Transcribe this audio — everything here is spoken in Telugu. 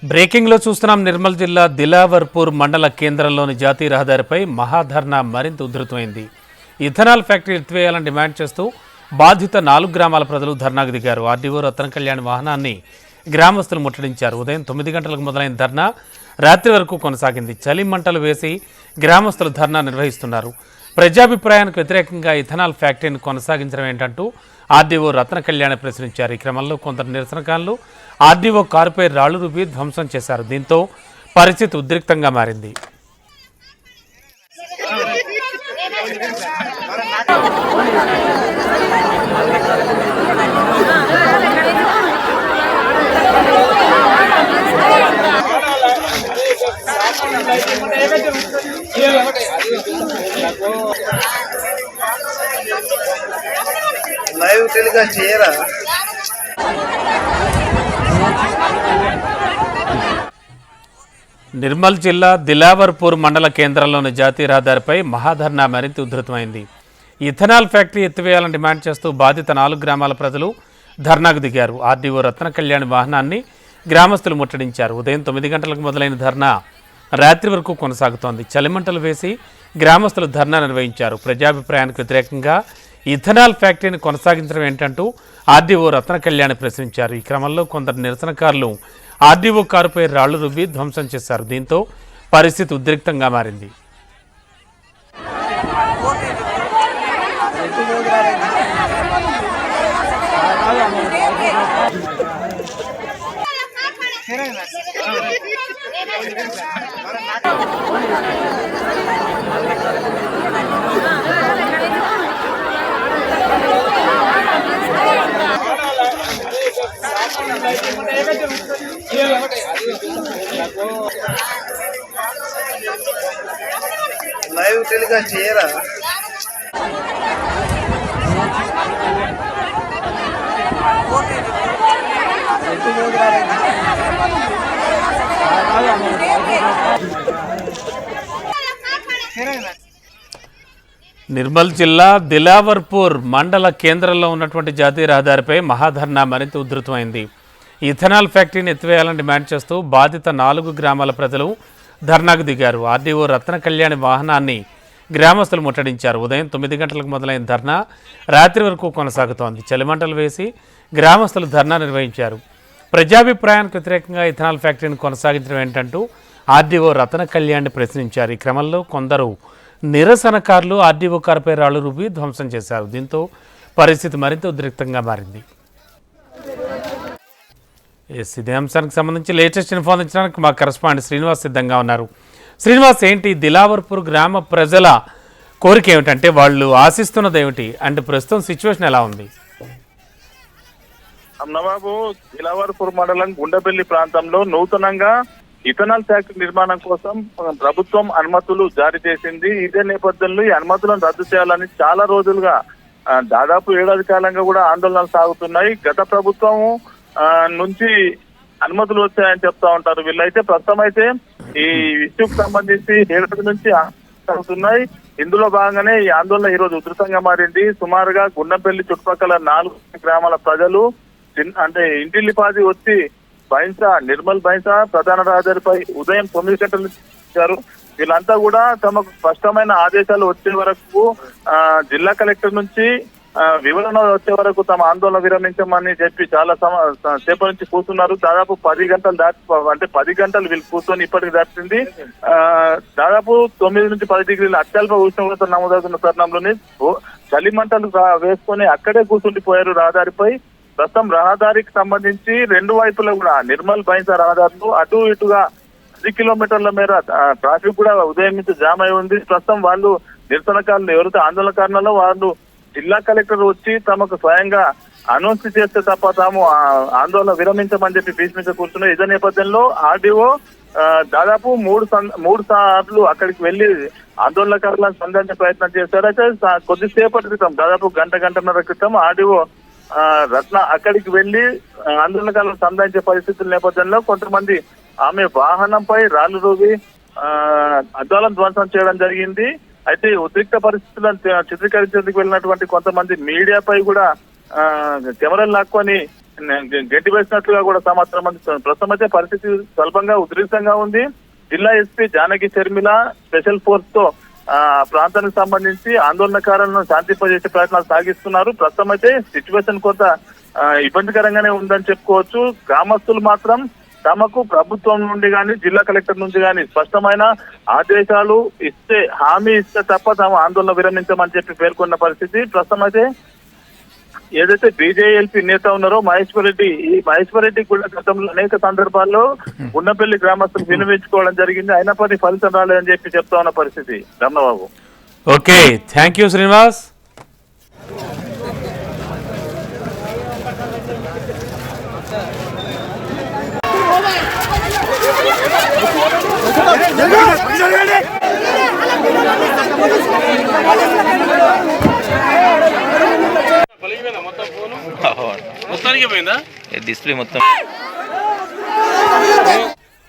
బ్రేకింగ్ లో చూస్తున్నాం. నిర్మల్ జిల్లా దిలావర్పూర్ మండల కేంద్రంలోని జాతీయ రహదారిపై మహాధర్నా మరింత ఉధృతమైంది. ఇథనాల్ ఫ్యాక్టరీ ఎత్తివేయాలని డిమాండ్ చేస్తూ బాధిత 4 గ్రామాల ప్రజలు ధర్నాకు దిగారు. ఆర్డీఓ రత్న కళ్యాణ్ వాహనాన్ని గ్రామస్తులు ముట్టడించారు. ఉదయం 9 గంటలకు మొదలైన ధర్నా రాత్రి వరకు కొనసాగింది. చలి మంటలు వేసి గ్రామస్తులు ధర్నా నిర్వహిస్తున్నారు. ప్రజాభిప్రాయానికి వ్యతిరేకంగా ఇథనాల్ ఫ్యాక్టరీని కొనసాగించడం ఏంటంటూ ఆర్డీఓ రత్న కళ్యాణ్ ప్రశ్నించారు. ఈ క్రమంలో కొందరు నిరసనకారులు ఆర్డీఓ కారుపై రాళ్లు రువ్వి ధ్వంసం చేశారు. దీంతో పరిస్థితి ఉద్రిక్తంగా మారింది. లైవ్ టెలికాస్ట్ చేయరా? నిర్మల్ జిల్లా దిలావర్పూర్ మండల కేంద్రంలోని జాతీయ రహదారిపై మహాధర్నా మరింత ఉధృతమైంది. ఇథనాల్ ఫ్యాక్టరీ ఎత్తివేయాలని డిమాండ్ చేస్తూ బాధిత 4 గ్రామాల ప్రజలు ధర్నాకు దిగారు. ఆర్డీఓ రత్న కళ్యాణ్ వాహనాన్ని గ్రామస్తులు ముట్టడించారు. ఉదయం 9 గంటలకు మొదలైన ధర్నా రాత్రి వరకు కొనసాగుతోంది. చలిమంటలు వేసి గ్రామస్తులు ధర్నా నిర్వహించారు. ప్రజాభిప్రాయానికి వ్యతిరేకంగా ఇథనాల్ ఫ్యాక్టరీని కొనసాగించడం ఏంటంటూ ఆర్డీఓ రత్న కళ్యాణ్ ప్రశ్నించారు. ఈ క్రమంలో కొందరు నిరసనకారులు ఆర్డీఓ కారుపై రాళ్లు రువ్వి ధ్వంసం చేశారు. దీంతో పరిస్థితి ఉద్రిక్తంగా మారింది. లైవ్ టెలికాస్ట్ చేయరా? నిర్మల్ జిల్లా దిలావర్పూర్ మండల కేంద్రంలో ఉన్నటువంటి జాతీయ రహదారిపై మహాధర్నా మరింత ఉధృతమైంది. ఇథనాల్ ఫ్యాక్టరీని ఎత్తివేయాలని డిమాండ్ చేస్తూ బాధిత 4 గ్రామాల ప్రజలు ధర్నాకు దిగారు. ఆర్డీఓ రత్న కళ్యాణ్ వాహనాన్ని గ్రామస్తులు ముట్టడించారు. ఉదయం 9 గంటలకు మొదలైన ధర్నా రాత్రి వరకు కొనసాగుతోంది. చలిమంటలు వేసి గ్రామస్తులు ధర్నా నిర్వహించారు. ప్రజాభిప్రాయానికి వ్యతిరేకంగా ఇథనాల్ ఫ్యాక్టరీని కొనసాగించడం ఏంటంటూ ఆర్డీఓ రత్న కళ్యాణ్ ప్రశ్నించారు. ఈ క్రమంలో కొందరు నిరసనకారులు ఆర్డీఓ కారుపై రాళ్లు రువ్వి ధ్వంసం చేశారు. దీంతో పరిస్థితి మరింత ఉద్రిక్తంగా మారింది. ఇదే అంశానికి సంబంధించి లేటెస్ట్ ఇన్ఫార్మేషన్ ఇచ్చడానికి మా కరెస్పాండెంట్ శ్రీనివాస్ సిద్ధంగా ఉన్నారు. శ్రీనివాస్, ఏంటి దిలావర్పూర్ గ్రామ ప్రజల కోరిక ఏమిటంటే వాళ్ళు ఆశిస్తున్నది ఏమిటి అంటే ప్రస్తుతం సిచ్యువేషన్ ఎలా ఉంది? అన్నబాబు, దిలావర్పూర్ మండలం గుండెపల్లి ప్రాంతంలో నూతనంగా ఇథనాల్ ఫ్యాక్టరీ నిర్మాణం కోసం ప్రభుత్వం అనుమతులు జారీ చేసింది. ఇదే నేపథ్యంలో ఈ అనుమతులను రద్దు చేయాలని చాలా రోజులుగా దాదాపు 7 ఏడాది కాలంగా కూడా ఆందోళనలు సాగుతున్నాయి. గత ప్రభుత్వం నుంచి అనుమతులు వచ్చాయని చెప్తా ఉంటారు వీళ్ళైతే. ప్రస్తుతం అయితే ఈ ఇష్యూకు సంబంధించి 7 ఏడాది నుంచి సాగుతున్నాయి. ఇందులో భాగంగానే ఈ ఆందోళన ఈ రోజు ఉధృతంగా మారింది. సుమారుగా గుండంపల్లి చుట్టుపక్కల 4 గ్రామాల ప్రజలు అంటే ఇంటిల్లిపాది వచ్చి నిర్మల్ బైంసా ప్రధాన రహదారిపై ఉదయం 9 గంటలు ఇచ్చారు. వీళ్ళంతా కూడా తమకు స్పష్టమైన ఆదేశాలు వచ్చే వరకు జిల్లా కలెక్టర్ నుంచి వివరణ వచ్చే వరకు తమ ఆందోళన విరమించమని చెప్పి చాలా సేపటి నుంచి కూర్చున్నారు. దాదాపు 10 గంటలు అంటే 10 గంటలు వీళ్ళు కూర్చొని ఇప్పటికి దాటింది. దాదాపు 9 నుంచి 10 డిగ్రీల అత్యల్ప ఉష్ణోగ్రత నమోదవుతున్న తరుణంలోనే చలి మంటలు వేసుకొని అక్కడే కూర్చుండిపోయారు రహదారిపై. ప్రస్తుతం రహదారికి సంబంధించి 2 వైపులా కూడా నిర్మల్ బైంసా రహదారులు అటు ఇటుగా 10 కిలోమీటర్ల మేర ట్రాఫిక్ కూడా ఉదయం నుంచి జామ్ అయి ఉంది. ప్రస్తుతం వాళ్ళు నిరసనకారులు ఎవరైతే ఆందోళనకారులలో వాళ్ళు జిల్లా కలెక్టర్ వచ్చి తమకు స్వయంగా అనౌన్స్ చేస్తే తప్ప తాము ఆందోళన విరమించమని చెప్పి భీష్మించ కూర్చున్నారు. ఇదే నేపథ్యంలో ఆర్డీఓ దాదాపు 3 సార్లు అక్కడికి వెళ్లి ఆందోళనకారులను సంధానించే ప్రయత్నం చేశారు. అయితే కొద్దిసేపటి క్రితం దాదాపు గంటన్నర క్రితం ఆర్డీఓ రత్న అక్కడికి వెళ్లి ఆందోళనకారులను సంధానించే పరిస్థితుల నేపథ్యంలో కొంతమంది ఆమె వాహనంపై రాళ్లు రువ్వి అద్దాలను ధ్వంసం చేయడం జరిగింది. అయితే ఉద్రిక్త పరిస్థితులను చిత్రీకరించేందుకు వెళ్ళినటువంటి కొంతమంది మీడియాపై కూడా కెమెరాలు లాక్కొని గెంటి వేసినట్లుగా కూడా సమాచారం అందిస్తుంది. ప్రస్తుతం అయితే పరిస్థితి స్వల్పంగా ఉద్రిక్తంగా ఉంది. జిల్లా SP Janaki Sharmila special force తో ప్రాంతానికి సంబంధించి ఆందోళనకారులను శాంతింపజేసే ప్రయత్నాలు సాగిస్తున్నారు. ప్రస్తుతం అయితే సిచ్యువేషన్ కొంత ఇబ్బందికరంగానే ఉందని చెప్పుకోవచ్చు. గ్రామస్తులు మాత్రం తమకు ప్రభుత్వం నుండి గాని జిల్లా కలెక్టర్ నుంచి గాని స్పష్టమైన ఆదేశాలు ఇస్తే, హామీ ఇస్తే తప్ప తాము ఆందోళన విరమించమని చెప్పి పేర్కొన్న పరిస్థితి. ప్రస్తుతం అయితే ఏదైతే బీజేఎల్పీ నేత ఉన్నారో మహేశ్వర్ రెడ్డి, ఈ మహేశ్వర్ రెడ్డి కూడా గతంలో అనేక సందర్భాల్లో గుండెపల్లి గ్రామస్తులు వినియోగించుకోవడం జరిగింది. అయినప్పటికీ ఫలితం రాలేదని చెప్పి చెప్తా ఉన్న పరిస్థితి. Ramana Babu. Okay, thank you Srinivas. మొత్తానికి పోయిందా డిస్ప్లే మొత్తం